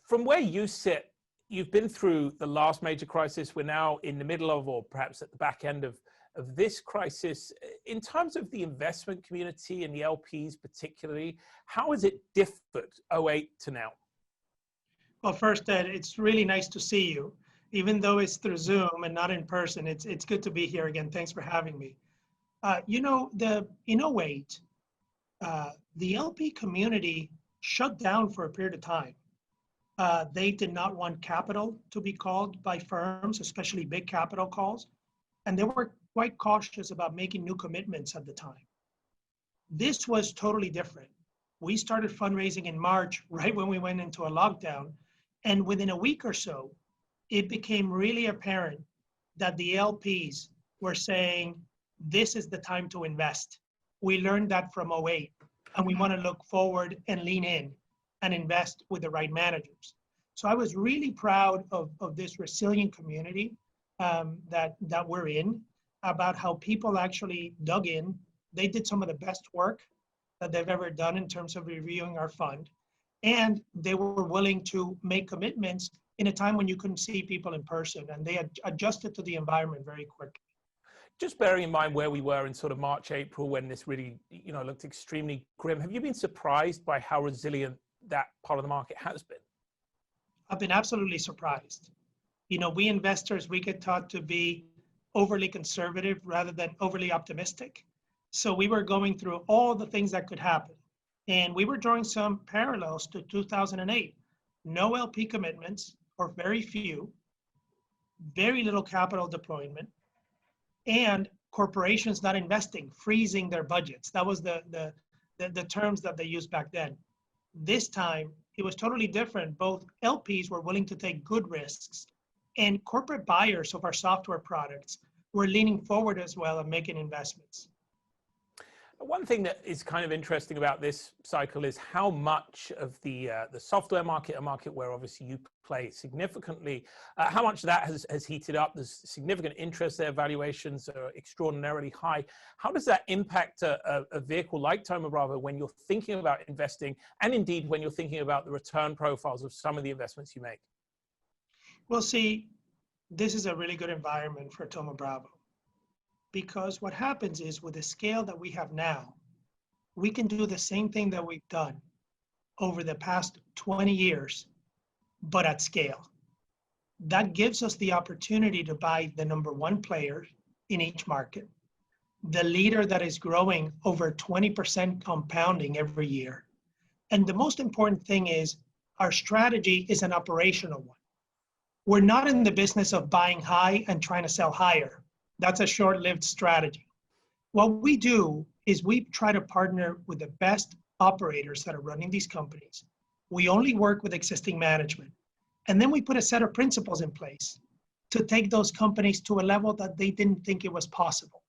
From where you sit, you've been through the last major crisis. We're now in the middle of, or perhaps at the back end of this crisis. In terms of the investment community and the LPs particularly, how has it differed 08 to now? Well, first, Ed, it's really nice to see you. Even though it's through Zoom and not in person, it's good to be here again. Thanks for having me. In 08, the LP community shut down for a period of time. They did not want capital to be called by firms, especially big capital calls, and they were quite cautious about making new commitments at the time. This was totally different. We started fundraising in March, right when we went into a lockdown, and within a week or so, it became really apparent that the LPs were saying, this is the time to invest. We learned that from 08, and we want to look forward and lean in and invest with the right managers. So I was really proud of this resilient community that we're in, about how people actually dug in. They did some of the best work that they've ever done in terms of reviewing our fund. And they were willing to make commitments in a time when you couldn't see people in person, and they had adjusted to the environment very quickly. Just bearing in mind where we were in sort of March, April, when this really, looked extremely grim, have you been surprised by how resilient that part of the market has been? I've been absolutely surprised. We investors, we get taught to be overly conservative rather than overly optimistic. So we were going through all the things that could happen. And we were drawing some parallels to 2008. No LP commitments, or very few, very little capital deployment, and corporations not investing, freezing their budgets. That was the terms that they used back then. This time, it was totally different. Both LPs were willing to take good risks, and corporate buyers of our software products were leaning forward as well and making investments. One thing that is kind of interesting about this cycle is how much of the software market, a market where obviously you play significantly, how much that has heated up. There's significant interest there. Valuations are extraordinarily high. How does that impact a vehicle like Thoma Bravo when you're thinking about investing, and indeed when you're thinking about the return profiles of some of the investments you make? Well, see, this is a really good environment for Thoma Bravo. Because what happens is, with the scale that we have now, we can do the same thing that we've done over the past 20 years, but at scale. That gives us the opportunity to buy the #1 player in each market, the leader that is growing over 20% compounding every year. And the most important thing is, our strategy is an operational one. We're not in the business of buying high and trying to sell higher. That's a short-lived strategy. What we do is we try to partner with the best operators that are running these companies. We only work with existing management. And then we put a set of principles in place to take those companies to a level that they didn't think it was possible.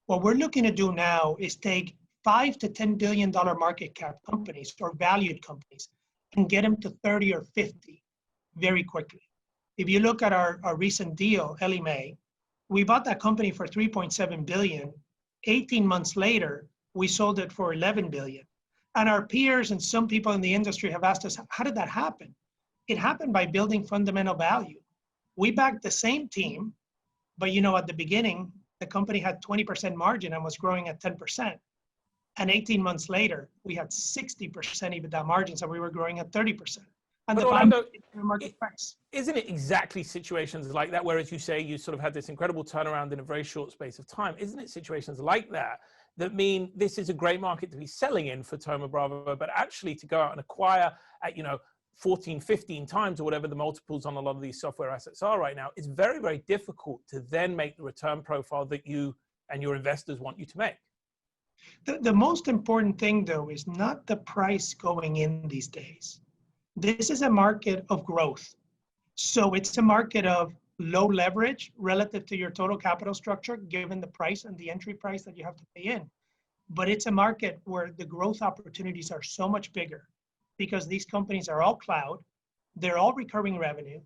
What we're looking to do now is take $5 to $10 billion market cap companies, or valued companies, and get them to 30 or 50 very quickly. If you look at our recent deal, Ellie Mae, we bought that company for $3.7 billion. 18 months later, we sold it for $11 billion. And our peers and some people in the industry have asked us, how did that happen? It happened by building fundamental value. We backed the same team, but at the beginning, the company had 20% margin and was growing at 10%. And 18 months later, we had 60% EBITDA margins and we were growing at 30%. And but the Orlando, market price. Isn't it exactly situations like that where, as you say, you sort of had this incredible turnaround in a very short space of time? Isn't it situations like that that mean this is a great market to be selling in for Thoma Bravo, but actually to go out and acquire at 14, 15 times or whatever the multiples on a lot of these software assets are right now, it's very, very difficult to then make the return profile that you and your investors want you to make? The most important thing, though, is not the price going in these days. This is a market of growth. So it's a market of low leverage relative to your total capital structure, given the price and the entry price that you have to pay in. But it's a market where the growth opportunities are so much bigger because these companies are all cloud, they're all recurring revenue,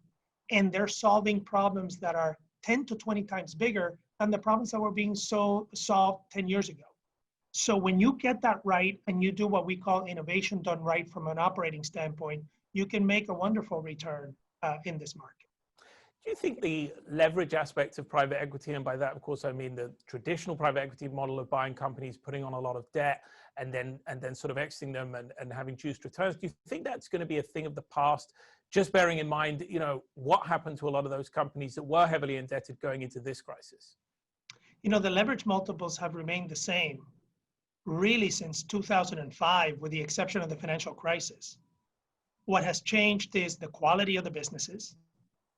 and they're solving problems that are 10 to 20 times bigger than the problems that were being solved 10 years ago. So when you get that right and you do what we call innovation done right from an operating standpoint, you can make a wonderful return in this market. Do you think the leverage aspect of private equity, and by that, of course, I mean the traditional private equity model of buying companies, putting on a lot of debt, and then sort of exiting them and having juiced returns, do you think that's going to be a thing of the past? Just bearing in mind, you know, what happened to a lot of those companies that were heavily indebted going into this crisis? You know, the leverage multiples have remained the same really since 2005, with the exception of the financial crisis. What has changed is the quality of the businesses,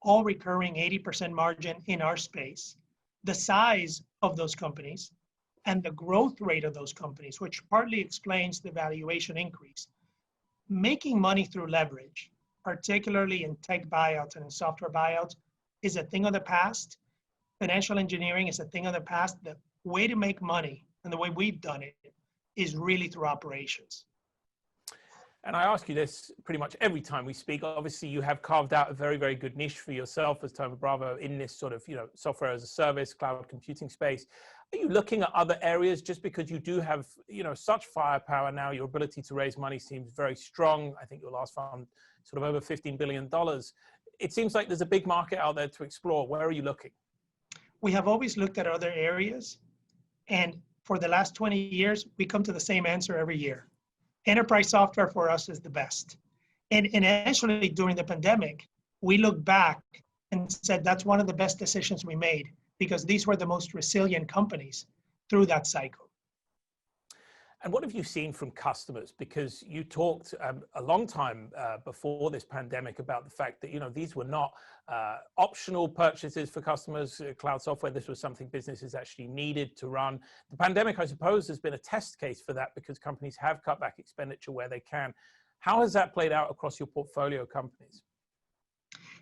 all recurring 80% margin in our space, the size of those companies, and the growth rate of those companies, which partly explains the valuation increase. Making money through leverage, particularly in tech buyouts and in software buyouts, is a thing of the past. Financial engineering is a thing of the past. The way to make money, and the way we've done it, is really through operations. And I ask you this pretty much every time we speak. Obviously, you have carved out a very, very good niche for yourself as Thoma Bravo in this sort of, you know, software as a service, cloud computing space. Are you looking at other areas just because you do have, you know, such firepower now? Your ability to raise money seems very strong. I think your last fund sort of over $15 billion. It seems like there's a big market out there to explore. Where are you looking? We have always looked at other areas, and for the last 20 years, we come to the same answer every year. Enterprise software for us is the best. And actually, during the pandemic, we looked back and said that's one of the best decisions we made, because these were the most resilient companies through that cycle. And what have you seen from customers? Because you talked a long time before this pandemic about the fact that, you know, these were not optional purchases for customers, cloud software. This was something businesses actually needed to run. The pandemic, I suppose, has been a test case for that, because companies have cut back expenditure where they can. How has that played out across your portfolio companies?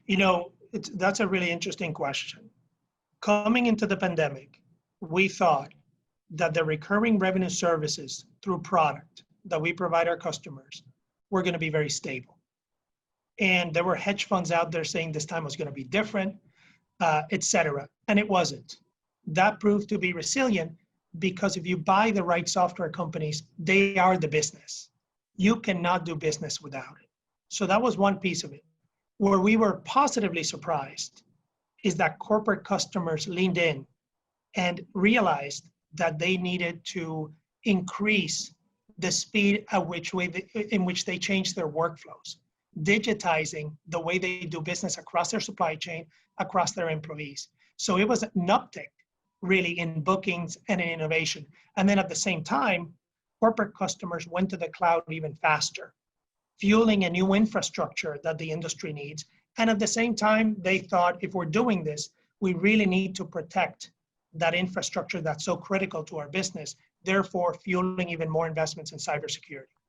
You know, that's a really interesting question. Coming into the pandemic, we thought that the recurring revenue services through product that we provide our customers were going to be very stable. And there were hedge funds out there saying this time was going to be different, et cetera. And it wasn't. That proved to be resilient, because if you buy the right software companies, they are the business. You cannot do business without it. So that was one piece of it. Where we were positively surprised is that corporate customers leaned in and realized that they needed to increase the speed at in which they changed their workflows, digitizing the way they do business across their supply chain, across their employees. So it was an uptick really in bookings and in innovation. And then at the same time, corporate customers went to the cloud even faster, fueling a new infrastructure that the industry needs. And at the same time, they thought, if we're doing this, we really need to protect that infrastructure that's so critical to our business, therefore fueling even more investments in cybersecurity.